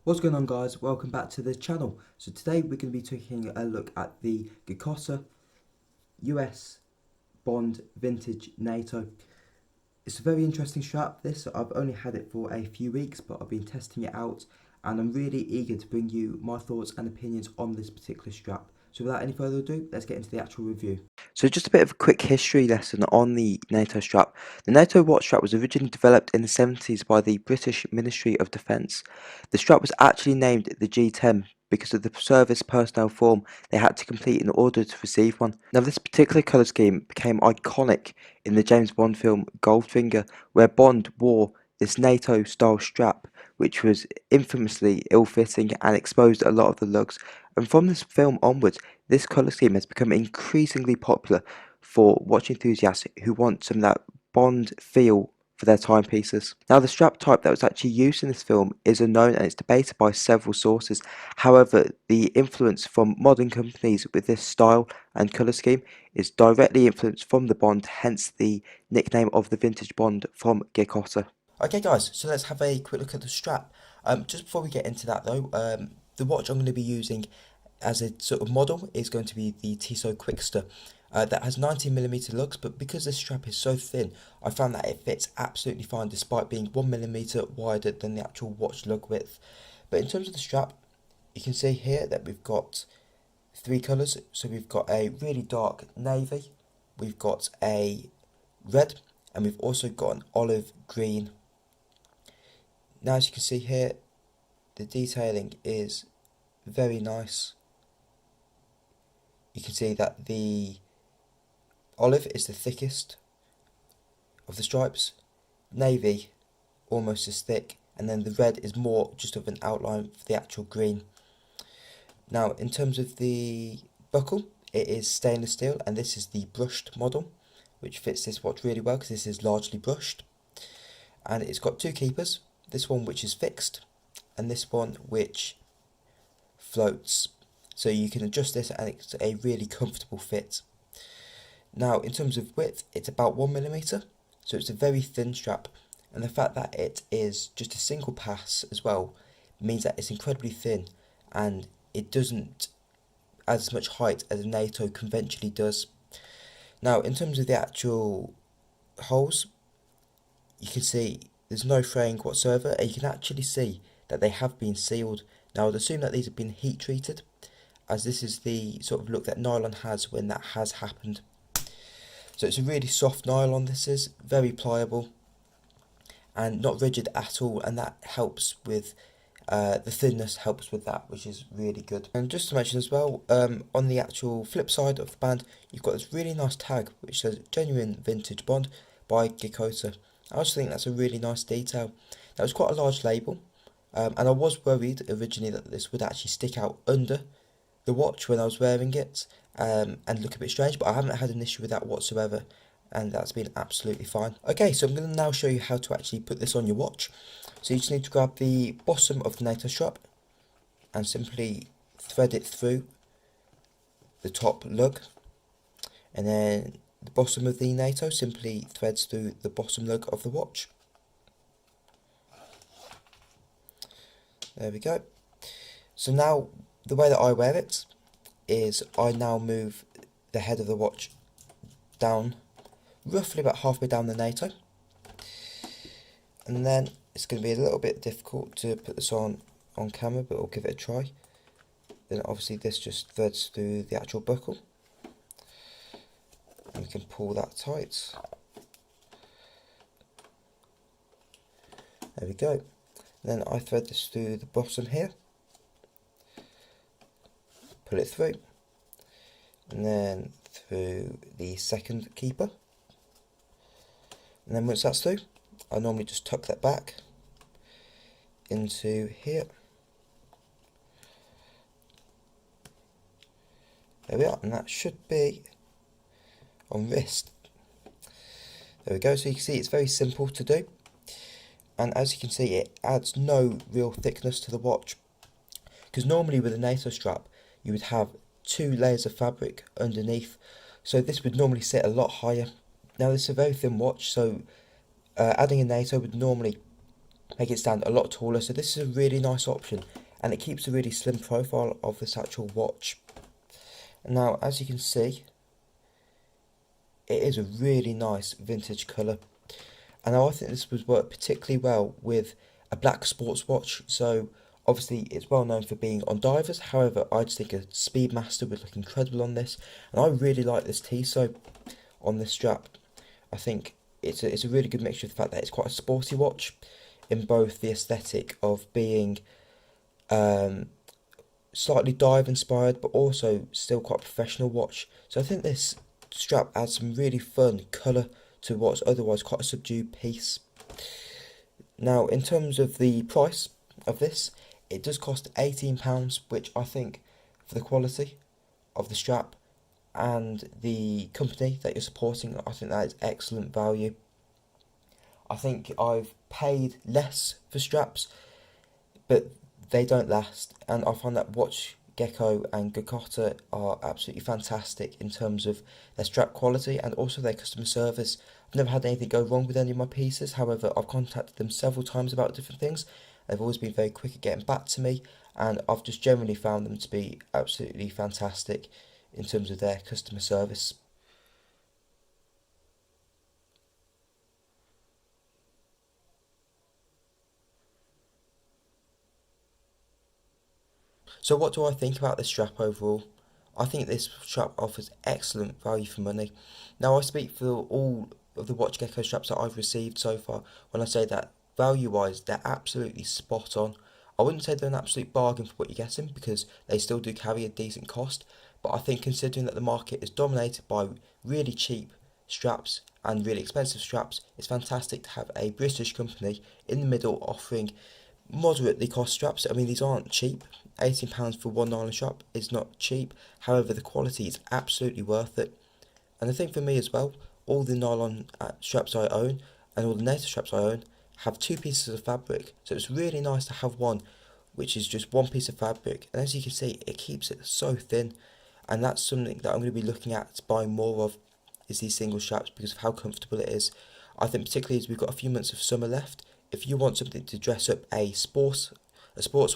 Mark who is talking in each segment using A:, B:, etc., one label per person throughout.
A: What's going on, guys? Welcome back to the channel. So today we're going to be taking a look at the Geckota US Bond Vintage Nato. It's a very interesting strap, this. I've only had it for a few weeks, but I've been testing it out and I'm really eager to bring you my thoughts and opinions on this particular strap. So without any further ado, let's get into the actual review. So just a bit of a quick history lesson on the NATO strap. The NATO watch strap was originally developed in the 70s by the British Ministry of Defence. The strap was actually named the G10 because of the service personnel form they had to complete in order to receive one. Now, this particular colour scheme became iconic in the James Bond film Goldfinger, where Bond wore this NATO style strap, which was infamously ill-fitting and exposed a lot of the lugs. And from this film onwards, this colour scheme has become increasingly popular for watch enthusiasts who want some of that Bond feel for their timepieces. Now, the strap type that was actually used in this film is unknown and it's debated by several sources. However, the influence from modern companies with this style and colour scheme is directly influenced from the Bond, hence the nickname of the vintage Bond from Geckota. Okay guys, so let's have a quick look at the strap. Just before we get into that though, the watch I'm going to be using as a sort of model is going to be the Tissot Quickster. That has 90mm lugs, but because this strap is so thin, I found that it fits absolutely fine despite being 1mm wider than the actual watch lug width. But in terms of the strap, you can see here that we've got three colours. So we've got a really dark navy, we've got a red, and we've also got an olive green. Now, as you can see here, the detailing is very nice. You can see that the olive is the thickest of the stripes, navy almost as thick, and then the red is more just of an outline for the actual green. Now, in terms of the buckle, it is stainless steel, and this is the brushed model, which fits this watch really well because this is largely brushed. And it's got two keepers, this one which is fixed, and this one which floats. So you can adjust this and it's a really comfortable fit. Now, in terms of width, it's about 1mm, so it's a very thin strap, and the fact that it is just a single pass as well means that it's incredibly thin and it doesn't add as much height as a NATO conventionally does. Now, in terms of the actual holes, you can see there's no fraying whatsoever, and you can actually see that they have been sealed. Now, I'd assume that these have been heat treated, as this is the sort of look that nylon has when that has happened. So it's a really soft nylon, this is, very pliable and not rigid at all, and that helps with, the thinness helps with that, which is really good. And just to mention as well, on the actual flip side of the band, you've got this really nice tag which says Genuine Vintage Bond by Geckota. I just think that's a really nice detail. Now, it's quite a large label, and I was worried originally that this would actually stick out under the watch when I was wearing it and look a bit strange, but I haven't had an issue with that whatsoever, and that's been absolutely fine. Okay, so I'm going to now show you how to actually put this on your watch. So you just need to grab the bottom of the NATO strap and simply thread it through the top lug, and then the bottom of the NATO simply threads through the bottom lug of the watch. There we go. So now, the way that I wear it is I now move the head of the watch down, roughly about halfway down the NATO. And then it's going to be a little bit difficult to put this on camera, but we'll give it a try. Then obviously this just threads through the actual buckle. And we can pull that tight. There we go. Then I thread this through the bottom here. Pull it through, and then through the second keeper, and then once that's through, I normally just tuck that back into here. There we are, and that should be on wrist. There we go. So you can see it's very simple to do, and as you can see, it adds no real thickness to the watch, because normally with a NATO strap you would have two layers of fabric underneath, so this would normally sit a lot higher. Now, this is a very thin watch, so adding a NATO would normally make it stand a lot taller. So this is a really nice option, and it keeps a really slim profile of this actual watch. Now, as you can see, it is a really nice vintage colour, and I think this would work particularly well with a black sports watch. So obviously it's well known for being on divers, however I just think a Speedmaster would look incredible on this, and I really like this Tissot on this strap. I think it's a really good mixture of the fact that it's quite a sporty watch in both the aesthetic of being slightly dive inspired, but also still quite a professional watch. So I think this strap adds some really fun colour to what's otherwise quite a subdued piece. Now, in terms of the price of this, it does cost £18, which I think for the quality of the strap and the company that you're supporting, I think that is excellent value. I think I've paid less for straps, but they don't last, and I find that Watch Gecko and Geckota are absolutely fantastic in terms of their strap quality and also their customer service. I've never had anything go wrong with any of my pieces. However, I've contacted them several times about different things. They've always been very quick at getting back to me, and I've just generally found them to be absolutely fantastic in terms of their customer service. So what do I think about this strap overall? I think this strap offers excellent value for money. Now, I speak for all of the Watch Gecko straps that I've received so far when I say that value wise they're absolutely spot on. I wouldn't say they're an absolute bargain for what you're getting because they still do carry a decent cost, but I think considering that the market is dominated by really cheap straps and really expensive straps, it's fantastic to have a British company in the middle offering moderately cost straps. I mean, these aren't cheap. £18 for one nylon strap is not cheap. However, the quality is absolutely worth it. And I think for me as well, all the nylon straps I own and all the Nato straps I own have two pieces of fabric. So it's really nice to have one which is just one piece of fabric. And as you can see, it keeps it so thin. And that's something that I'm going to be looking at buying more of, is these single straps because of how comfortable it is. I think particularly as we've got a few months of summer left, if you want something to dress up a sports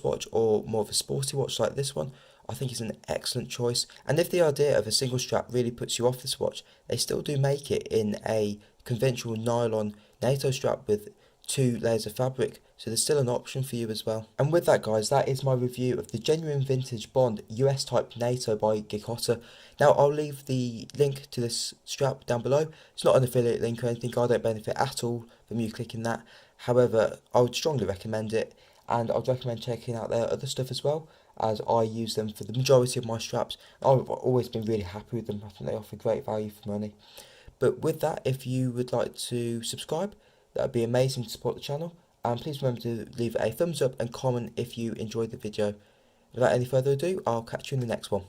A: watch or more of a sporty watch like this one, I think it's an excellent choice. And if the idea of a single strap really puts you off this watch, they still do make it in a conventional nylon NATO strap with two layers of fabric, so there's still an option for you as well. And with that, guys, that is my review of the Genuine Vintage Bond US Type NATO by Geckota. Now, I'll leave the link to this strap down below. It's not an affiliate link or anything, I don't benefit at all from you clicking that. However, I would strongly recommend it, and I'd recommend checking out their other stuff as well, as I use them for the majority of my straps. I've always been really happy with them. I think they offer great value for money. But with that, if you would like to subscribe, that would be amazing to support the channel. And please remember to leave a thumbs up and comment if you enjoyed the video. Without any further ado, I'll catch you in the next one.